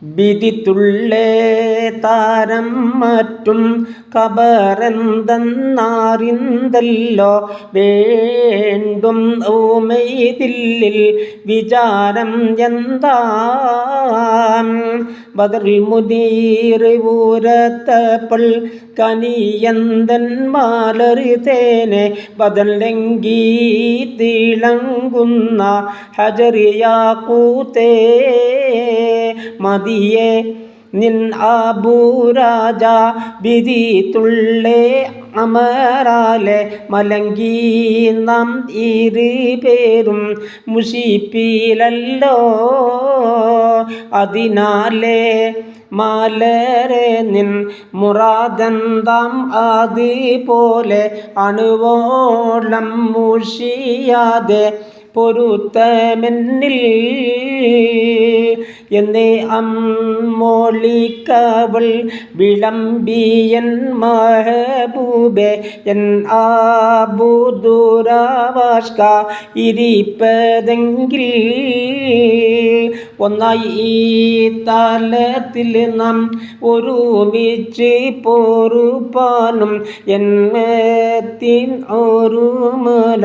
വിധിത്തുള്ളേ താരം മറ്റും ഖബറെന്തെന്നറിന്തല്ലോ വേണ്ടും ഊമൈതില്ലിൽ വിചാരം എന്താ ബദറിൽ മുദീർ ഊരത്തപ്പോൾ കനിയന്തൻ മാലറിതേനെ ബദലെങ്കി തിളങ്ങുന്ന ഹജറിയാക്കൂത്തേ മതിയെ നിൻ ആബൂരാജ വിധിത്തുള്ളേ അമരാലെ മലങ്കി നാം ഇരുപേരും മുഷിപ്പിലല്ലോ അതിനാലേ മാലരെ നിൻ മുറാദന്താം അതുപോലെ അണുവോളം മുഷിയാതെ പൊരുത്തമെന്നിൽ എന്നേ അമ്മോളിക്കവൾ വിളമ്പിയൻ മഹബൂബെ എൻ ആബുദുരാവാഷ്ക ഇരിപ്പതെങ്കിൽ ഒന്നായി ഈ തലത്തിൽ നാം ഒരുമിച്ച് പോറുപ്പാനും എന്നത്തിൻ ഒരു മല